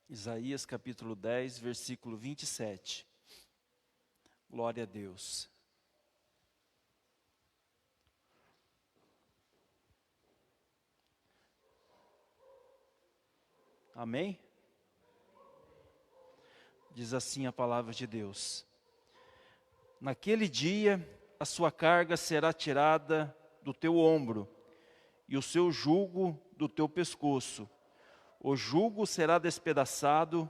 Isaías capítulo 10, versículo 27. Glória a Deus. Amém? Diz assim a palavra de Deus: naquele dia a sua carga será tirada do teu ombro, e o seu jugo do teu pescoço. O jugo será despedaçado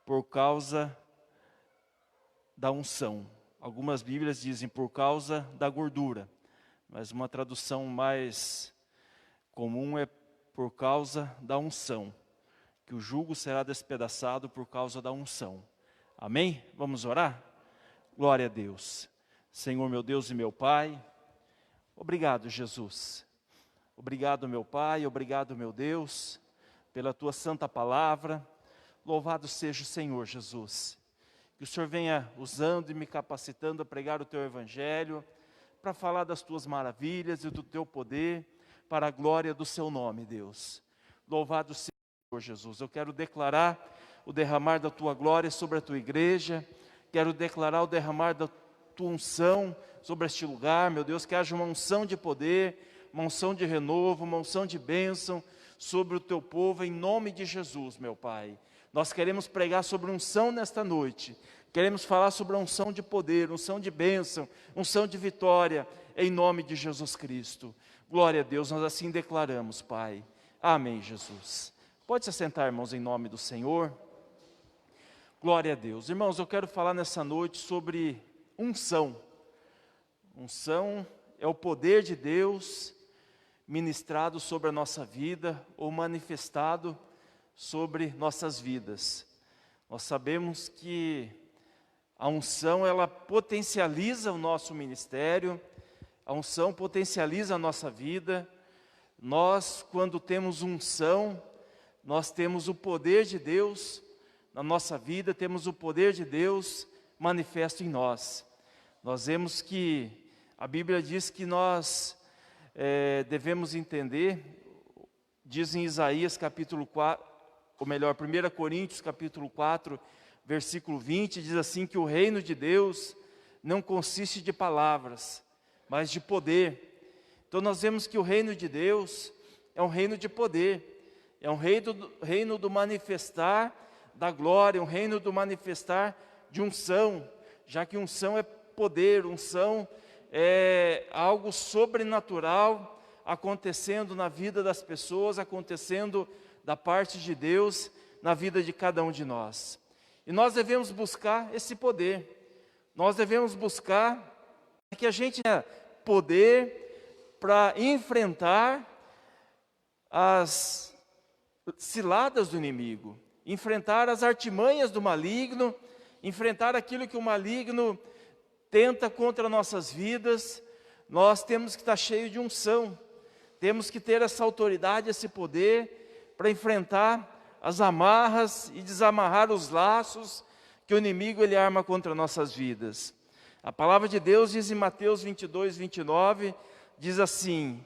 por causa da unção. Algumas Bíblias dizem por causa da gordura, mas uma tradução mais comum é por causa da unção. Que o jugo será despedaçado por causa da unção. Amém? Vamos orar? Glória a Deus. Senhor meu Deus e meu Pai, obrigado, Jesus. Obrigado, meu Pai, obrigado, meu Deus, pela Tua santa palavra. Louvado seja o Senhor, Jesus. Que o Senhor venha usando e me capacitando a pregar o Teu Evangelho, para falar das Tuas maravilhas e do Teu poder, para a glória do Seu nome, Deus. Louvado seja o Senhor, Jesus. Eu quero declarar o derramar da Tua glória sobre a Tua igreja, quero declarar o derramar da Tua unção sobre este lugar, meu Deus, que haja uma unção de poder, uma unção de renovo, uma unção de bênção sobre o Teu povo, em nome de Jesus, meu Pai. Nós queremos pregar sobre unção nesta noite, queremos falar sobre a unção de poder, unção de bênção, unção de vitória, em nome de Jesus Cristo. Glória a Deus, nós assim declaramos, Pai. Amém, Jesus. Pode se assentar, irmãos, em nome do Senhor. Glória a Deus. Irmãos, eu quero falar nessa noite sobre unção. Unção é o poder de Deus ministrado sobre a nossa vida ou manifestado sobre nossas vidas. Nós sabemos que a unção, ela potencializa o nosso ministério, a unção potencializa a nossa vida. Nós, quando temos unção, nós temos o poder de Deus na nossa vida, temos o poder de Deus manifesto em nós. Nós vemos que a Bíblia diz que nós devemos entender, diz em Isaías capítulo 4, ou melhor, 1 Coríntios capítulo 4, versículo 20, diz assim que o reino de Deus não consiste de palavras, mas de poder. Então nós vemos que o reino de Deus é um reino de poder, é um reino do manifestar da glória, um reino do manifestar de unção, já que unção é poder, unção é algo sobrenatural acontecendo na vida das pessoas, acontecendo da parte de Deus na vida de cada um de nós. E nós devemos buscar esse poder, nós devemos buscar que a gente tenha poder para enfrentar as ciladas do inimigo, enfrentar as artimanhas do maligno, enfrentar aquilo que o maligno tenta contra nossas vidas. Nós temos que estar cheios de unção, temos que ter essa autoridade, esse poder para enfrentar as amarras e desamarrar os laços que o inimigo ele arma contra nossas vidas. A palavra de Deus diz em Mateus 22, 29, diz assim,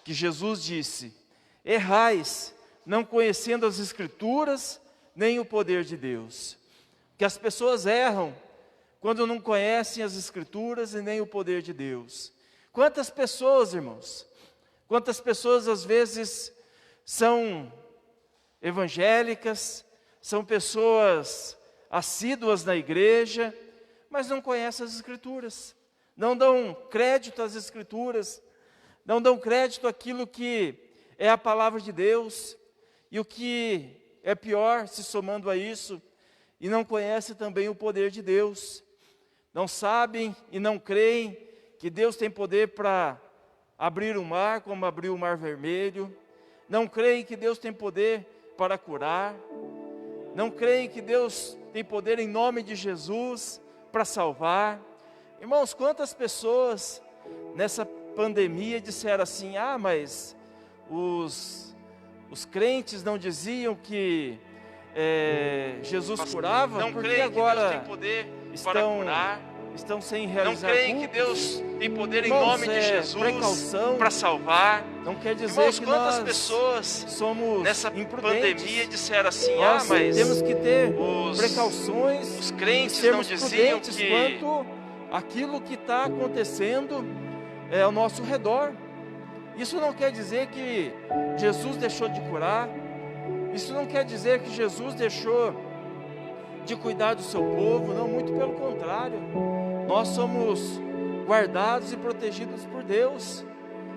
que Jesus disse: errais, não conhecendo as Escrituras, nem o poder de Deus. Que as pessoas erram quando não conhecem as Escrituras e nem o poder de Deus. Quantas pessoas, irmãos, quantas pessoas às vezes são evangélicas, são pessoas assíduas na igreja, mas não conhecem as Escrituras, não dão crédito às Escrituras, não dão crédito àquilo que é a palavra de Deus, e o que é pior, se somando a isso, e não conhecem também o poder de Deus, não sabem e não creem que Deus tem poder para abrir o mar, como abriu o mar vermelho, não creem que Deus tem poder para curar, não creem que Deus tem poder em nome de Jesus para salvar. Irmãos, quantas pessoas nessa pandemia disseram assim: ah, mas os crentes não diziam que Jesus curava, não porque creem agora que Deus tem poder estão para curar. estão sem não realizar creem que cultos. Deus tem poder em Irmãos, nome de Jesus precaução. para salvar. Não quer dizer Irmãos, que quantas nós pessoas somos nessa imprudentes. pandemia disseram assim: Nós mas temos que ter os precauções crentes e sermos não diziam prudentes que quanto aquilo que está acontecendo ao nosso redor. Isso não quer dizer que Jesus deixou de curar. Isso não quer dizer que Jesus deixou de cuidar do seu povo. Não, muito pelo contrário. Nós somos guardados e protegidos por Deus.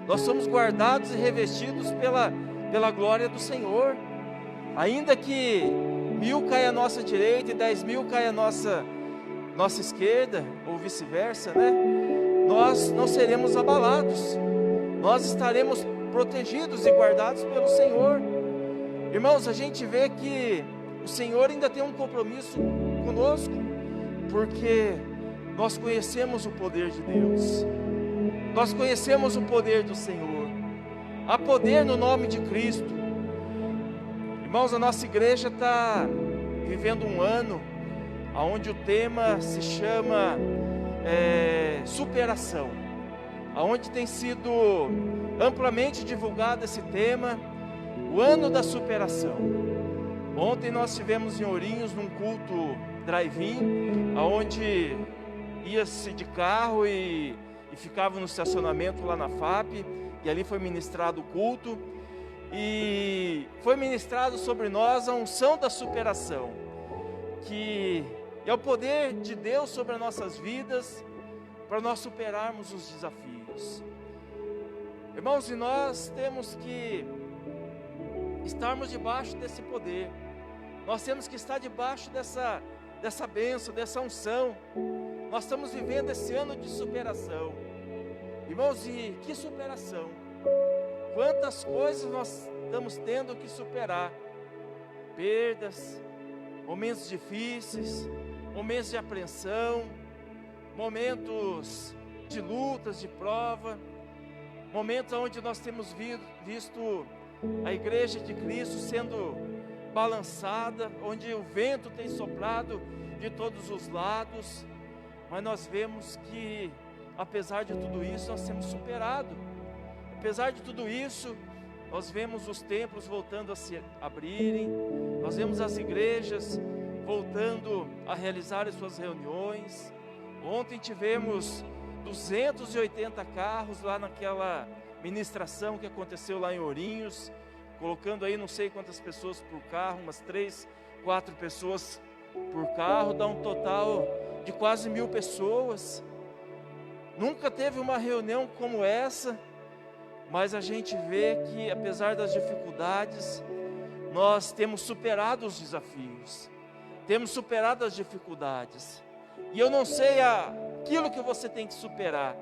Nós somos guardados e revestidos pela glória do Senhor. Ainda que 1.000 caia à nossa direita e 10.000 caia à nossa esquerda, ou vice-versa, né? Nós não seremos abalados. Nós estaremos protegidos e guardados pelo Senhor. Irmãos, a gente vê que o Senhor ainda tem um compromisso conosco, porque nós conhecemos o poder de Deus. Nós conhecemos o poder do Senhor. Há poder no nome de Cristo. Irmãos, a nossa igreja está vivendo um ano onde o tema se chama superação. Onde tem sido amplamente divulgado esse tema, o ano da superação. Ontem nós estivemos em Ourinhos num culto drive-in, onde ia-se de carro e ficava no estacionamento lá na FAP, e ali foi ministrado o culto, e foi ministrado sobre nós a unção da superação, que é o poder de Deus sobre as nossas vidas, para nós superarmos os desafios. Irmãos, e nós temos que estarmos debaixo desse poder. Nós temos que estar debaixo dessa bênção, dessa unção. Nós estamos vivendo esse ano de superação. Irmãos, e que superação! Quantas coisas nós estamos tendo que superar. Perdas, momentos difíceis, momentos de apreensão, momentos de lutas, de prova, momentos onde nós temos visto a igreja de Cristo sendo balançada, onde o vento tem soprado de todos os lados, mas nós vemos que, apesar de tudo isso, nós temos superado. Apesar de tudo isso, nós vemos os templos voltando a se abrirem, nós vemos as igrejas voltando a realizar as suas reuniões. Ontem tivemos 280 carros lá naquela ministração que aconteceu lá em Ourinhos, colocando aí não sei quantas pessoas por carro, umas 3, 4 pessoas por carro, dá um total de quase 1.000 pessoas. Nunca teve uma reunião como essa, mas a gente vê que, apesar das dificuldades, nós temos superado os desafios, temos superado as dificuldades. E eu não sei aquilo que você tem que superar,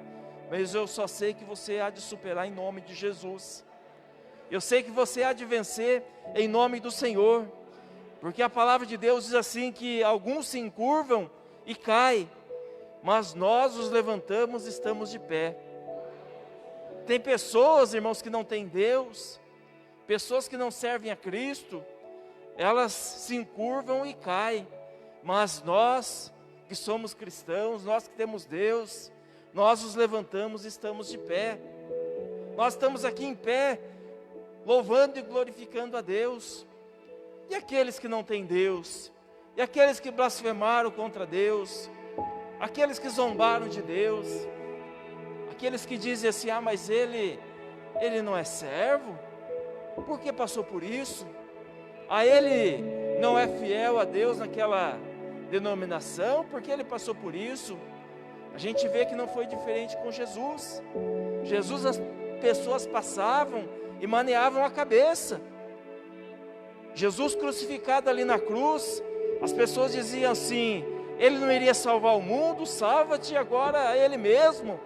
mas eu só sei que você há de superar em nome de Jesus. Eu sei que você há de vencer em nome do Senhor, porque a palavra de Deus diz assim, que alguns se encurvam e caem, mas nós os levantamos e estamos de pé. Tem pessoas, irmãos, que não têm Deus, pessoas que não servem a Cristo, elas se encurvam e caem, mas nós que somos cristãos, nós que temos Deus, nós os levantamos e estamos de pé. Nós estamos aqui em pé, louvando e glorificando a Deus. E aqueles que não têm Deus, e aqueles que blasfemaram contra Deus, aqueles que zombaram de Deus, aqueles que dizem assim, mas ele não é servo, por que passou por isso? Ele não é fiel a Deus naquela denominação, porque ele passou por isso. A gente vê que não foi diferente com Jesus. Jesus, as pessoas passavam e maneavam a cabeça. Jesus crucificado ali na cruz, as pessoas diziam assim, ele não iria salvar o mundo, salva-te agora a ele mesmo.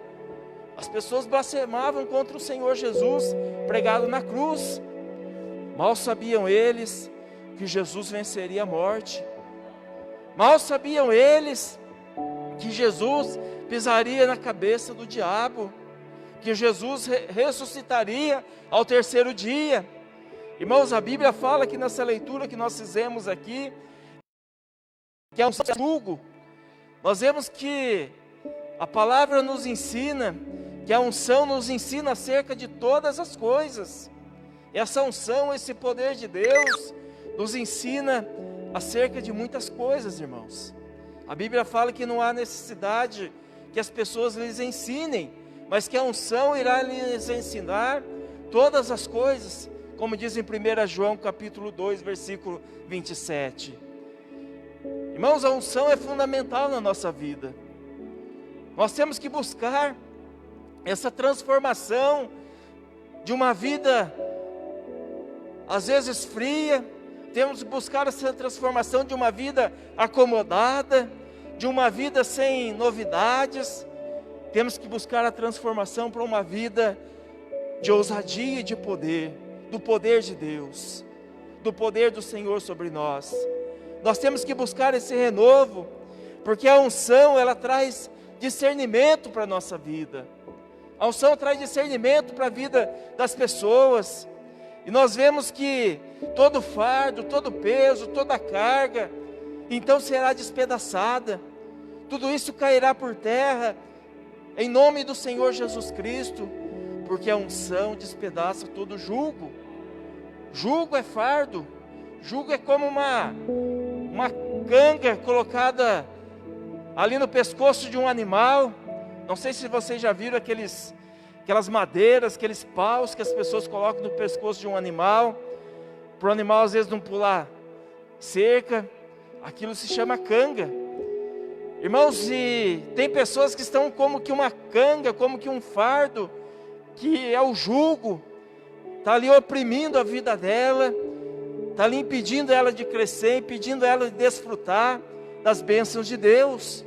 As pessoas blasfemavam contra o Senhor Jesus pregado na cruz. Mal sabiam eles que Jesus venceria a morte. Mal sabiam eles que Jesus pisaria na cabeça do diabo, que Jesus ressuscitaria ao terceiro dia. Irmãos, a Bíblia fala que nessa leitura que nós fizemos aqui, que é um jugo, nós vemos que A palavra nos ensina que a unção nos ensina acerca de todas as coisas. Essa unção, esse poder de Deus, nos ensina acerca de muitas coisas, irmãos. A Bíblia fala que não há necessidade que as pessoas lhes ensinem, mas que a unção irá lhes ensinar todas as coisas, como diz em 1 João capítulo 2, versículo 27. Irmãos, a unção é fundamental na nossa vida. Nós temos que buscar essa transformação de uma vida, às vezes fria, temos que buscar essa transformação de uma vida acomodada, de uma vida sem novidades. Temos que buscar a transformação para uma vida de ousadia e de poder, do poder de Deus, do poder do Senhor sobre nós. Nós temos que buscar esse renovo, porque a unção, ela traz discernimento para a nossa vida. A unção traz discernimento para a vida das pessoas. E nós vemos que todo fardo, todo peso, toda carga, então será despedaçada. Tudo isso cairá por terra, em nome do Senhor Jesus Cristo, porque a unção despedaça todo jugo. Jugo é fardo, jugo é como uma canga colocada ali no pescoço de um animal. Não sei se vocês já viram aquelas madeiras, aqueles paus que as pessoas colocam no pescoço de um animal, para o animal às vezes não pular cerca. Aquilo se chama canga. Irmãos, e tem pessoas que estão como que uma canga, como que um fardo, que é o jugo, está ali oprimindo a vida dela, está ali impedindo ela de crescer, impedindo ela de desfrutar das bênçãos de Deus.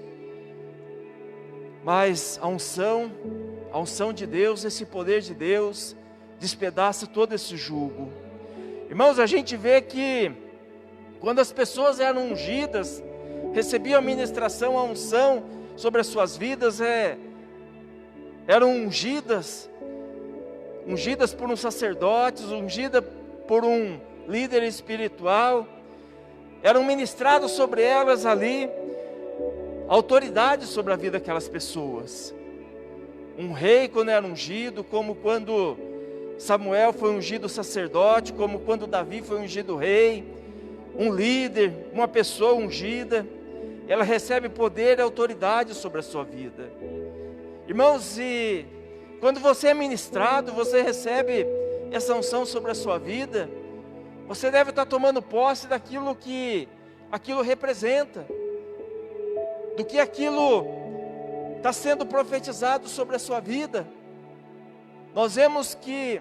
Mas a unção de Deus, esse poder de Deus, despedaça todo esse jugo. Irmãos, a gente vê que quando as pessoas eram ungidas, recebiam a ministração, a unção sobre as suas vidas, eram ungidas por um sacerdote, ungida por um líder espiritual, eram ministrados sobre elas ali autoridade sobre a vida daquelas pessoas. Um rei quando era ungido, como quando Samuel foi ungido sacerdote, como quando Davi foi ungido rei. Um líder, uma pessoa ungida, ela recebe poder e autoridade sobre a sua vida. Irmãos, e quando você é ministrado, você recebe essa unção sobre a sua vida, você deve estar tomando posse daquilo que aquilo representa, do que aquilo está sendo profetizado sobre a sua vida. Nós vemos que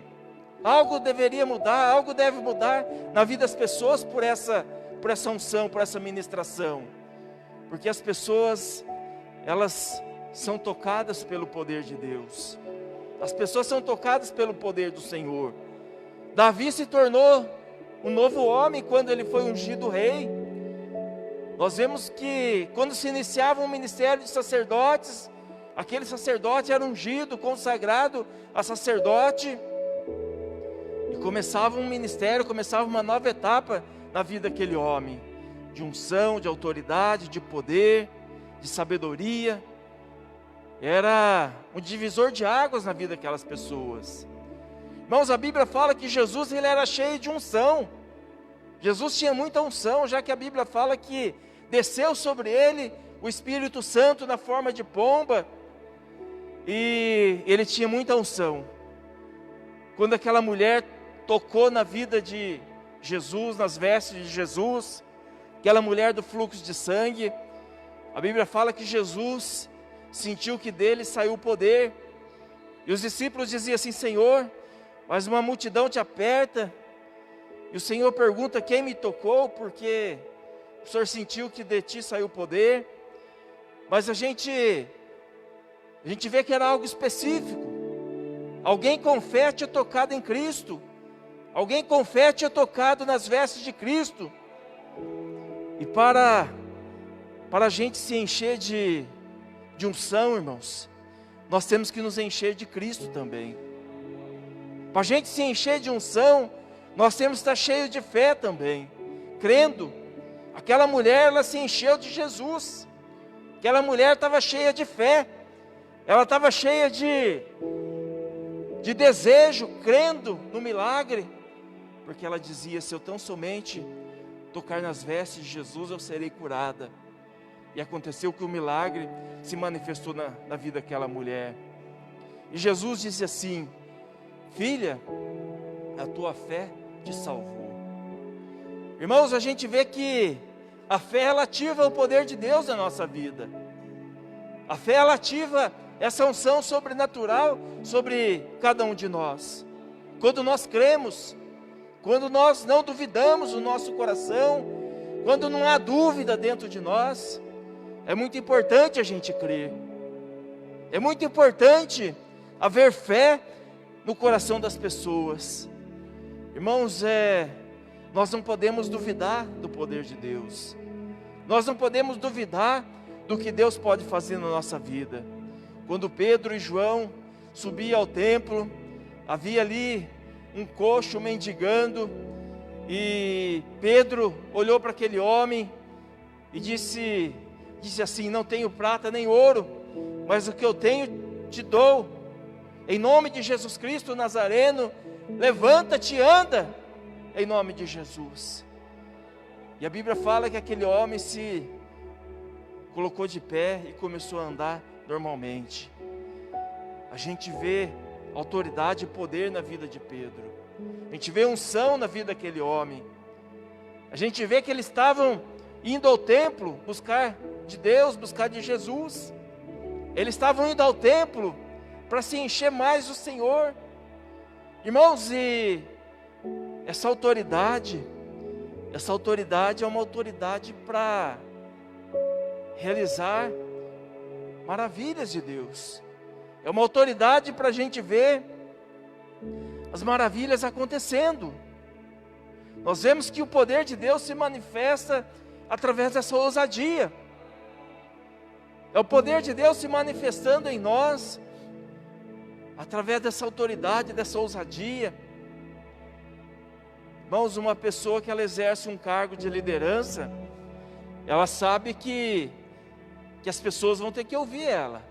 algo deveria mudar, algo deve mudar na vida das pessoas por essa unção, por essa ministração. Porque as pessoas, elas são tocadas pelo poder de Deus. As pessoas são tocadas pelo poder do Senhor. Davi se tornou um novo homem quando ele foi ungido rei. Nós vemos que quando se iniciava um ministério de sacerdotes, aquele sacerdote era ungido, consagrado a sacerdote, e começava um ministério, começava uma nova etapa na vida daquele homem, de unção, de autoridade, de poder, de sabedoria. Era um divisor de águas na vida daquelas pessoas. Irmãos, a Bíblia fala que Jesus, ele era cheio de unção. Jesus tinha muita unção, já que a Bíblia fala que desceu sobre ele o Espírito Santo na forma de pomba, e ele tinha muita unção. Quando aquela mulher tocou na vida de Jesus, nas vestes de Jesus, aquela mulher do fluxo de sangue, a Bíblia fala que Jesus sentiu que dele saiu o poder, e os discípulos diziam assim: Senhor, mas uma multidão te aperta. E o Senhor pergunta: quem me tocou? Porque o Senhor sentiu que de ti saiu o poder. Mas a gente vê que era algo específico. Alguém com fé tinha tocado em Cristo. Alguém com fé tinha tocado nas vestes de Cristo. E para a gente se encher de unção, irmãos, nós temos que nos encher de Cristo também. Para a gente se encher de unção, nós temos que estar cheio de fé também, crendo. Aquela mulher, ela se encheu de Jesus. Aquela mulher estava cheia de fé. ela estava cheia de desejo, crendo no milagre, porque ela dizia: se eu tão somente tocar nas vestes de Jesus, eu serei curada. E aconteceu que o milagre se manifestou na vida daquela mulher. E Jesus disse assim: filha, a tua fé te salvou. Irmãos, a gente vê que a fé, ela ativa o poder de Deus na nossa vida. A fé, ela ativa essa unção sobrenatural sobre cada um de nós. Quando nós cremos, quando nós não duvidamos no nosso coração, quando não há dúvida dentro de nós, é muito importante a gente crer. É muito importante haver fé no coração das pessoas. Irmãos, nós não podemos duvidar do poder de Deus. Nós não podemos duvidar do que Deus pode fazer na nossa vida. Quando Pedro e João subiam ao templo, havia ali um coxo mendigando, e Pedro olhou para aquele homem e disse assim: não tenho prata nem ouro, mas o que eu tenho te dou. Em nome de Jesus Cristo Nazareno, levanta-te e anda, em nome de Jesus. E a Bíblia fala que aquele homem se colocou de pé e começou a andar normalmente. A gente vê autoridade e poder na vida de Pedro. A gente vê unção na vida daquele homem. A gente vê que eles estavam indo ao templo buscar de Deus, buscar de Jesus. Eles estavam indo ao templo para se encher mais do Senhor. Irmãos, e essa autoridade é uma autoridade para realizar maravilhas de Deus. É uma autoridade para a gente ver as maravilhas acontecendo. Nós vemos que o poder de Deus se manifesta através dessa ousadia. É o poder de Deus se manifestando em nós, através dessa autoridade, dessa ousadia. Irmãos, uma pessoa que ela exerce um cargo de liderança, ela sabe que as pessoas vão ter que ouvir ela,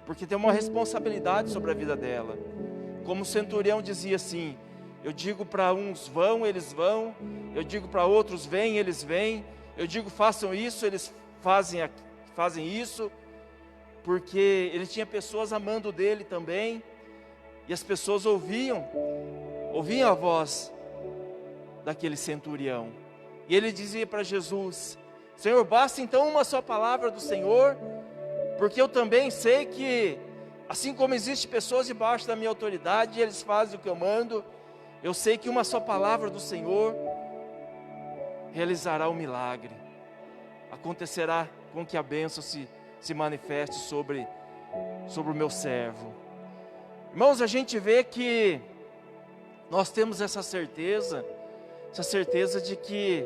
porque tem uma responsabilidade sobre a vida dela. Como o centurião dizia assim: eu digo para uns vão, eles vão. Eu digo para outros vêm, eles vêm. Eu digo façam isso, eles fazem isso. Porque ele tinha pessoas amando dele também. E as pessoas ouviam a voz daquele centurião. E ele dizia para Jesus: Senhor, basta então uma só palavra do Senhor, porque eu também sei que, assim como existem pessoas debaixo da minha autoridade, e eles fazem o que eu mando, eu sei que uma só palavra do Senhor realizará o milagre. Acontecerá com que a bênção se manifeste sobre o meu servo. Irmãos, a gente vê que nós temos essa certeza de que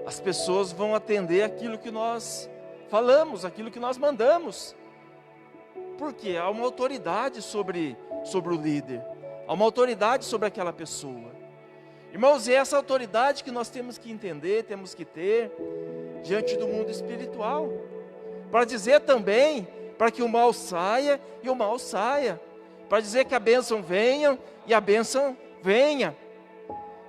as pessoas vão atender aquilo que nós falamos, aquilo que nós mandamos. Porque há uma autoridade sobre o líder, há uma autoridade sobre aquela pessoa. Irmãos, é essa autoridade que nós temos que entender, temos que ter diante do mundo espiritual, para dizer também, para que o mal saia e o mal saia, para dizer que a bênção venha e a bênção venha,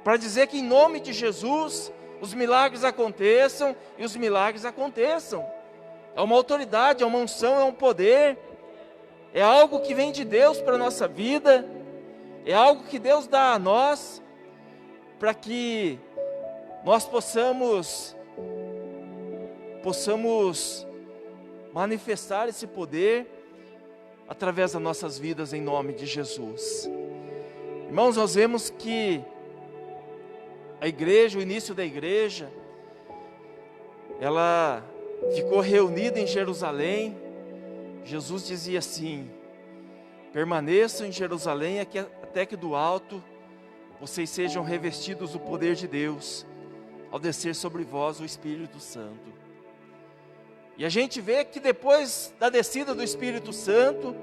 para dizer que em nome de Jesus os milagres aconteçam e os milagres aconteçam. É uma autoridade, é uma unção, é um poder, é algo que vem de Deus para a nossa vida, é algo que Deus dá a nós, para que nós possamos manifestar esse poder através das nossas vidas em nome de Jesus. Irmãos, nós vemos que a igreja, o início da igreja, ela ficou reunida em Jerusalém. Jesus dizia assim: permaneçam em Jerusalém até que do alto vocês sejam revestidos do poder de Deus, ao descer sobre vós o Espírito Santo. E a gente vê que depois da descida do Espírito Santo,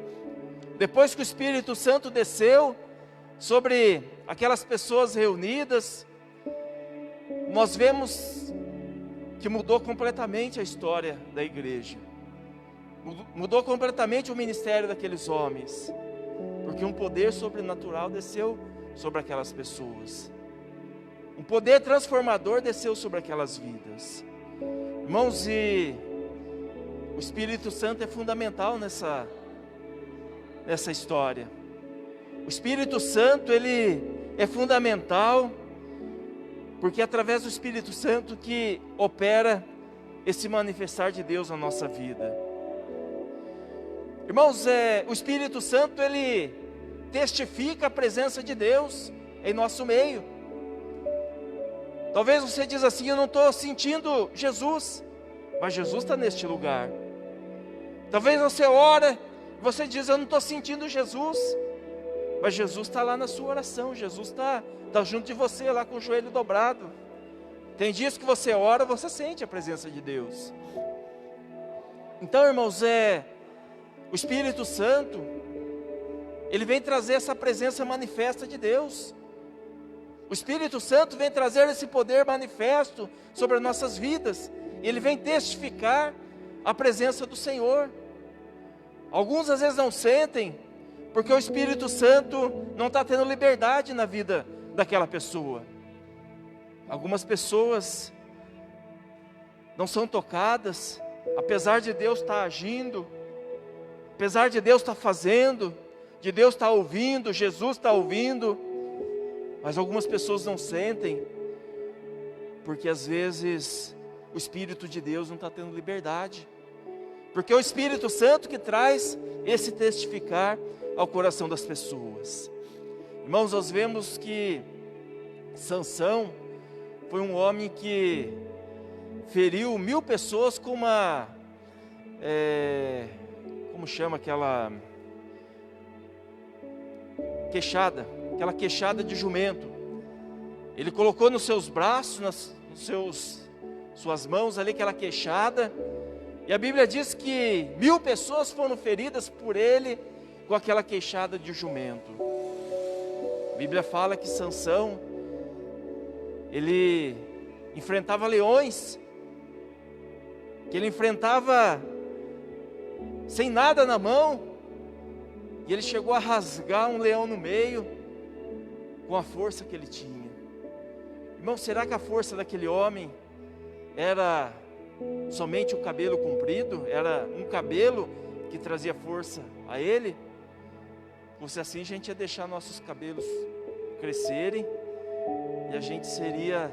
depois que o Espírito Santo desceu sobre aquelas pessoas reunidas, nós vemos que mudou completamente a história da igreja. Mudou completamente o ministério daqueles homens, porque um poder sobrenatural desceu sobre aquelas pessoas. Um poder transformador desceu sobre aquelas vidas. Irmãos, e o Espírito Santo é fundamental nessa história. O Espírito Santo, ele é fundamental, porque é através do Espírito Santo que opera esse manifestar de Deus na nossa vida. Irmãos, o Espírito Santo, ele testifica a presença de Deus em nosso meio. Talvez você diz assim: eu não estou sentindo Jesus, mas Jesus está neste lugar. Talvez você ora, você diz: eu não estou sentindo Jesus, mas Jesus está lá na sua oração. Jesus está junto de você, lá com o joelho dobrado. Tem dias que você ora, você sente a presença de Deus. Então, irmãos, o Espírito Santo, ele vem trazer essa presença manifesta de Deus. O Espírito Santo vem trazer esse poder manifesto sobre as nossas vidas. Ele vem testificar a presença do Senhor. Alguns às vezes não sentem, porque o Espírito Santo não está tendo liberdade na vida daquela pessoa. Algumas pessoas não são tocadas, apesar de Deus estar agindo, apesar de Deus estar fazendo, de Deus estar ouvindo, Jesus está ouvindo, mas algumas pessoas não sentem, porque às vezes o Espírito de Deus não está tendo liberdade, porque é o Espírito Santo que traz esse testificar ao coração das pessoas. Irmãos, nós vemos que Sansão foi um homem que feriu 1000 pessoas com uma, como chama aquela queixada, aquela queixada de jumento. Ele colocou nos seus braços, suas mãos ali, aquela queixada, e a Bíblia diz que 1000 pessoas foram feridas por ele com aquela queixada de jumento. A Bíblia fala que Sansão, ele enfrentava leões, que ele enfrentava sem nada na mão, e ele chegou a rasgar um leão no meio, com a força que ele tinha. Irmão, será que a força daquele homem era somente o cabelo comprido? Era um cabelo que trazia força a ele? Se fosse assim, a gente ia deixar nossos cabelos crescerem, e a gente seria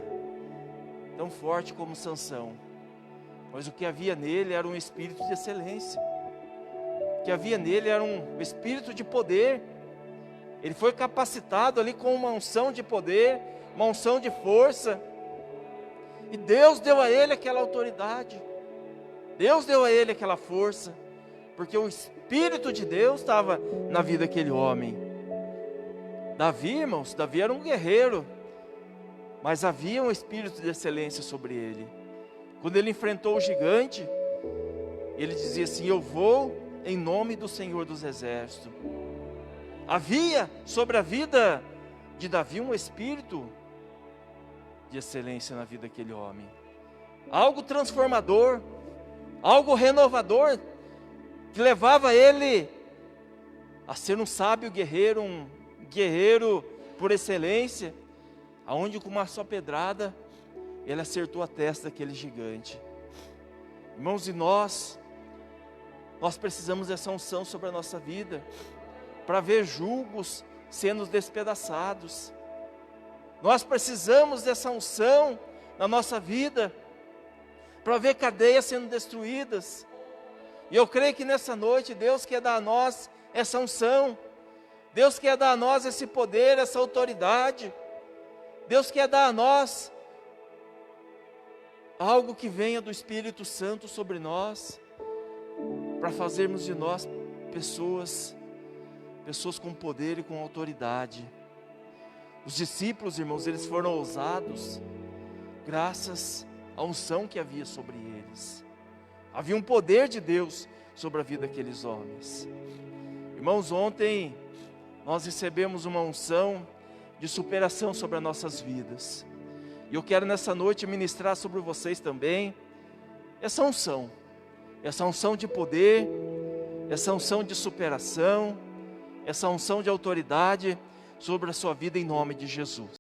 tão forte como Sansão. Mas o que havia nele era um espírito de excelência. O que havia nele era um espírito de poder. Ele foi capacitado ali com uma unção de poder, uma unção de força. E Deus deu a ele aquela autoridade. Deus deu a ele aquela força, porque o Espírito de Deus estava na vida daquele homem. Davi, irmãos, Davi era um guerreiro, mas havia um espírito de excelência sobre ele. Quando ele enfrentou o gigante, ele dizia assim: eu vou em nome do Senhor dos Exércitos. Havia sobre a vida de Davi um espírito de excelência na vida daquele homem. Algo transformador, algo renovador, que levava ele a ser um sábio guerreiro, um guerreiro por excelência, aonde com uma só pedrada ele acertou a testa daquele gigante. Irmãos, e nós precisamos dessa unção sobre a nossa vida, para ver julgos sendo despedaçados. Nós precisamos dessa unção na nossa vida, para ver cadeias sendo destruídas. E eu creio que nessa noite Deus quer dar a nós essa unção. Deus quer dar a nós esse poder, essa autoridade. Deus quer dar a nós algo que venha do Espírito Santo sobre nós, para fazermos de nós pessoas com poder e com autoridade. Os discípulos, irmãos, eles foram ousados graças à unção que havia sobre eles. Havia um poder de Deus sobre a vida daqueles homens. Irmãos, ontem nós recebemos uma unção de superação sobre as nossas vidas. E eu quero nessa noite ministrar sobre vocês também essa unção. essa unção de poder, essa unção de superação, essa unção de autoridade sobre a sua vida em nome de Jesus.